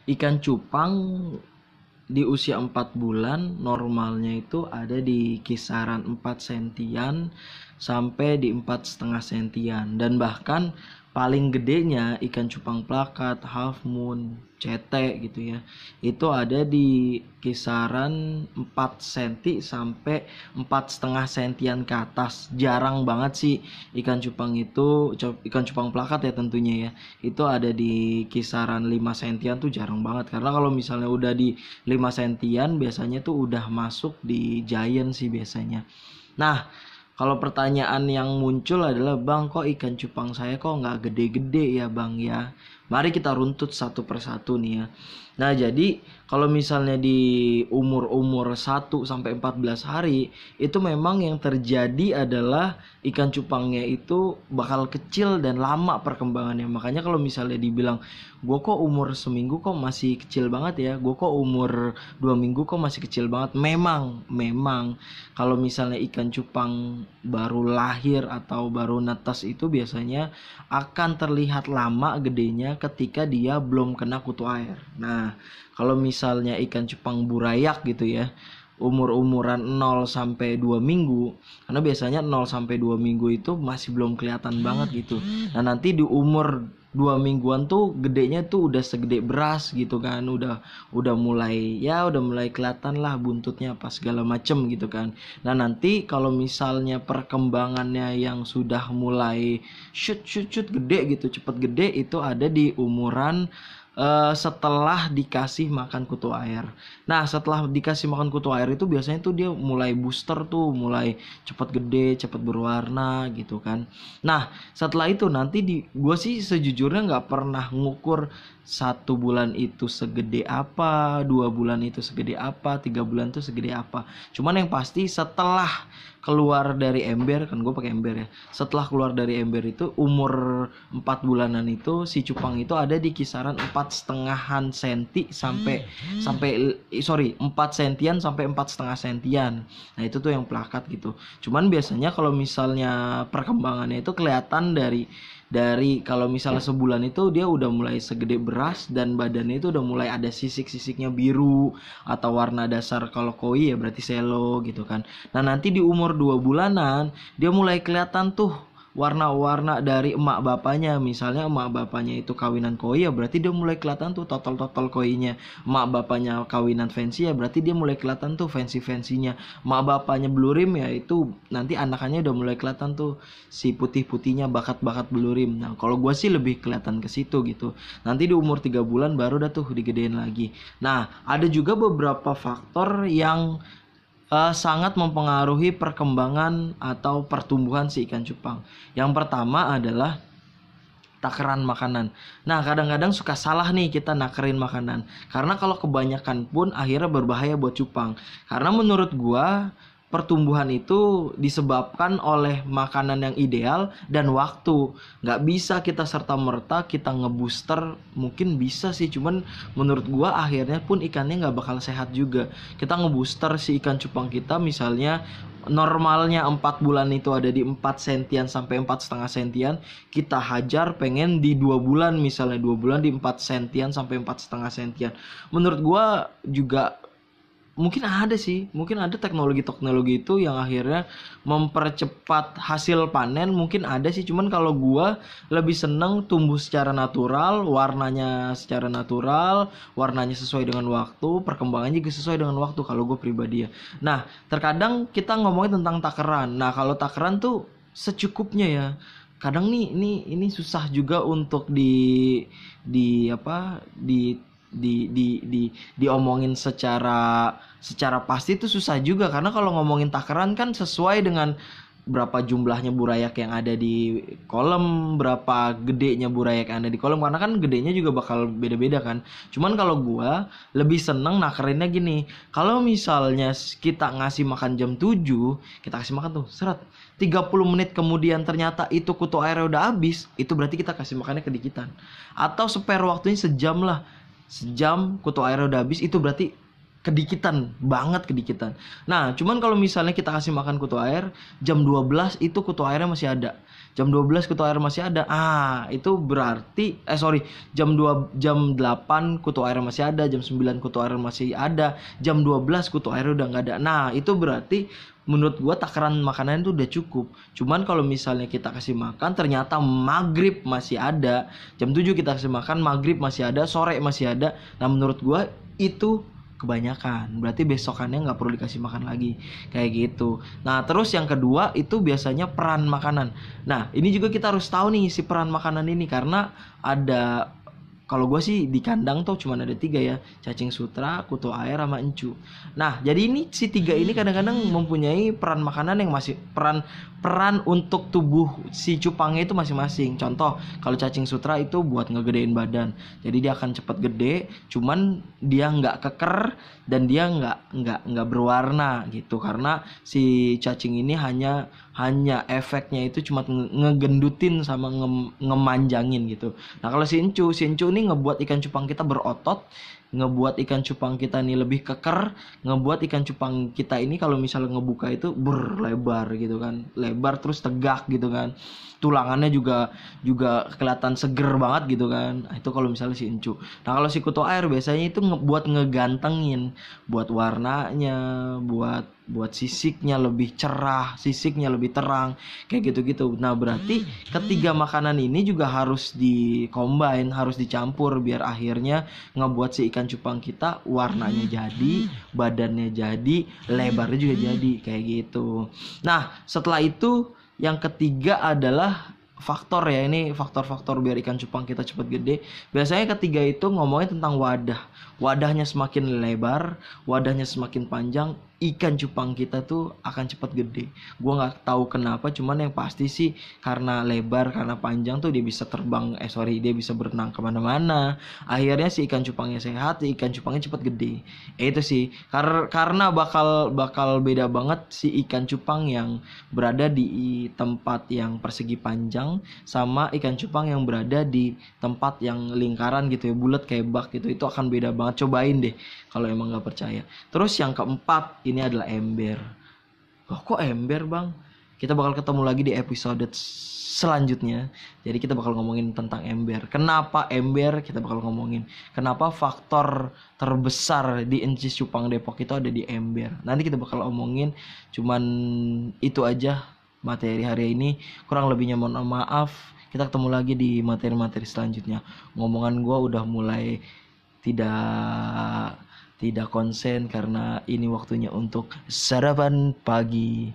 Ikan cupang di usia 4 bulan normalnya itu ada di kisaran 4 sentian sampai di 4,5 sentian, dan bahkan paling gedenya ikan cupang plakat, half moon, cete gitu ya, itu ada di kisaran 4 senti sampai 4,5 sentian ke atas. Jarang banget sih ikan cupang itu, ikan cupang plakat ya tentunya ya, itu ada di kisaran 5 sentian tuh jarang banget. Karena kalau misalnya udah di 5 sentian biasanya tuh udah masuk di giant sih biasanya. Nah, kalau pertanyaan yang muncul adalah, Bang, kok ikan cupang saya kok nggak gede-gede ya Bang ya? Mari kita runtut satu persatu nih ya. Nah, jadi kalau misalnya di umur-umur 1 sampai 14 hari, itu memang yang terjadi adalah ikan cupangnya itu bakal kecil dan lama perkembangannya. Makanya kalau misalnya dibilang, gue kok umur seminggu kok masih kecil banget ya, gue kok umur 2 minggu kok masih kecil banget. Memang kalau misalnya ikan cupang baru lahir atau baru netas itu biasanya akan terlihat lama gedenya ketika dia belum kena kutu air. Nah, kalau misalnya ikan cupang burayak gitu ya, umur-umuran 0 sampai 2 minggu, karena biasanya 0 sampai 2 minggu itu masih belum kelihatan banget gitu. Nah, nanti di umur 2 mingguan tuh gedenya tuh udah segede beras gitu kan, udah mulai kelihatan lah buntutnya apa segala macem gitu kan. Nah, nanti kalau misalnya perkembangannya yang sudah mulai shoot gede gitu, cepet gede, itu ada di umuran setelah dikasih makan kutu air. Nah, setelah dikasih makan kutu air itu biasanya tuh dia mulai booster tuh, mulai cepet gede, cepet berwarna gitu kan. Nah, setelah itu nanti gue sih sejujurnya nggak pernah ngukur 1 bulan itu segede apa, 2 bulan itu segede apa, 3 bulan itu segede apa. Cuman yang pasti setelah keluar dari ember, kan gue pakai ember ya, setelah keluar dari ember itu umur 4 bulanan itu si cupang itu ada di kisaran 4,5 senti sampai 4 sentian sampai 4,5 sentian. Nah, itu tuh yang plakat gitu. Cuman biasanya kalau misalnya perkembangannya itu kelihatan dari kalau misalnya sebulan itu dia udah mulai segede beras dan badannya itu udah mulai ada sisik-sisiknya biru atau warna dasar. Kalau koi ya berarti selo gitu kan. Nah, nanti di umur 2 bulanan dia mulai kelihatan tuh warna-warna dari emak bapaknya. Misalnya emak bapaknya itu kawinan koi ya berarti dia mulai kelihatan tuh totol-totol koinya. Emak bapaknya kawinan fancy ya berarti dia mulai kelihatan tuh fancy-fancynya. Emak bapaknya blue rim ya itu nanti anakannya udah mulai kelihatan tuh si putih-putihnya, bakat-bakat blue rim. Nah, kalau gue sih lebih kelihatan ke situ gitu. Nanti di umur 3 bulan baru dah tuh digedein lagi. Nah, ada juga beberapa faktor yang sangat mempengaruhi perkembangan atau pertumbuhan si ikan cupang. Yang pertama adalah takaran makanan. Nah, kadang-kadang suka salah nih kita nakarin makanan. Karena kalau kebanyakan pun akhirnya berbahaya buat cupang. Karena menurut gua pertumbuhan itu disebabkan oleh makanan yang ideal dan waktu. Nggak bisa kita serta-merta kita ngebooster. Mungkin bisa sih, cuman menurut gua akhirnya pun ikannya nggak bakal sehat juga. Kita ngebooster si ikan cupang kita, misalnya normalnya 4 bulan itu ada di 4 sentian sampai 4,5 sentian, kita hajar pengen di 2 bulan, misalnya 2 bulan di 4 sentian sampai 4,5 sentian. Menurut gua juga mungkin ada teknologi-teknologi itu yang akhirnya mempercepat hasil panen. Mungkin ada sih, cuman kalau gua lebih seneng tumbuh secara natural, warnanya secara natural, warnanya sesuai dengan waktu, perkembangannya juga sesuai dengan waktu kalau gue pribadi ya. Nah, terkadang kita ngomongin tentang takaran. Nah, kalau takaran tuh secukupnya ya. Kadang nih ini susah juga untuk di apa diomongin secara pasti itu susah juga. Karena kalau ngomongin takaran kan sesuai dengan berapa jumlahnya burayak yang ada di kolam, berapa gedenya burayak yang ada di kolam, karena kan gedenya juga bakal beda-beda kan. Cuman kalau gua lebih seneng nakarinnya gini. Kalau misalnya kita ngasih makan jam 7, kita kasih makan tuh seret, 30 menit kemudian ternyata itu kutu airnya udah habis, itu berarti kita kasih makannya kedikitan. Atau spare waktunya sejam lah, sejam kutu airnya udah habis, itu berarti kedikitan banget, kedikitan. Nah, cuman kalau misalnya kita kasih makan kutu air jam 12 itu kutu airnya masih ada. Jam 12 kutu air masih ada. Itu berarti jam 8 kutu air masih ada, jam 9 kutu air masih ada, jam 12 kutu air udah nggak ada. Nah, itu berarti menurut gua takaran makanan itu udah cukup. Cuman kalau misalnya kita kasih makan ternyata maghrib masih ada, jam 7 kita kasih makan, maghrib masih ada, sore masih ada. Nah, menurut gua itu kebanyakan, berarti besokannya nggak perlu dikasih makan lagi, kayak gitu. Nah, terus yang kedua itu biasanya peran makanan. Nah, ini juga kita harus tahu nih si peran makanan ini, karena ada, kalau gue sih di kandang tuh cuma ada 3 ya, cacing sutra, kutu air, sama encu. Nah, jadi ini si 3 ini kadang-kadang mempunyai peran makanan yang masih peran untuk tubuh si cupangnya itu masing-masing. Contoh, kalau cacing sutra itu buat ngegedein badan, jadi dia akan cepat gede, cuman dia nggak keker dan dia nggak berwarna gitu, karena si cacing ini hanya efeknya itu cuma ngegendutin sama ngemanjangin gitu. Nah, kalau si encu ini ngebuat ikan cupang kita berotot, ngebuat ikan cupang kita ini lebih keker, ngebuat ikan cupang kita ini kalau misalnya ngebuka itu berlebar gitu kan, lebar terus tegak gitu kan, tulangannya juga kelihatan seger banget gitu kan. Itu kalau misalnya si encu. Nah, kalau si kutu air biasanya itu buat ngegantengin, buat warnanya, buat sisiknya lebih cerah, sisiknya lebih terang, kayak gitu-gitu. Nah, berarti ketiga makanan ini juga harus dikombin, harus dicampur biar akhirnya ngebuat si ikan cupang kita warnanya jadi, badannya jadi, lebarnya juga jadi, kayak gitu. Nah, setelah itu yang ketiga adalah faktor ya, ini faktor-faktor biar ikan cupang kita cepat gede. Biasanya ketiga itu ngomongin tentang wadah. Wadahnya semakin lebar, wadahnya semakin panjang, ikan cupang kita tuh akan cepat gede. Gua nggak tahu kenapa, cuman yang pasti sih karena lebar, karena panjang tuh dia bisa terbang, dia bisa berenang kemana-mana. Akhirnya si ikan cupangnya sehat, si ikan cupangnya cepat gede. Itu sih karena bakal beda banget si ikan cupang yang berada di tempat yang persegi panjang sama ikan cupang yang berada di tempat yang lingkaran gitu ya, bulat kayak bak gitu. Itu akan beda banget. Cobain deh kalau emang nggak percaya. Terus yang keempat ini adalah ember. Kok ember, Bang? Kita bakal ketemu lagi di episode selanjutnya. Jadi kita bakal ngomongin tentang ember. Kenapa ember? Kita bakal ngomongin kenapa faktor terbesar di Encis Cupang Depok itu ada di ember. Nanti kita bakal omongin. Cuman itu aja materi hari ini. Kurang lebihnya mohon maaf. Kita ketemu lagi di materi-materi selanjutnya. Ngomongan gue udah mulai tidak konsen karena ini waktunya untuk sarapan pagi.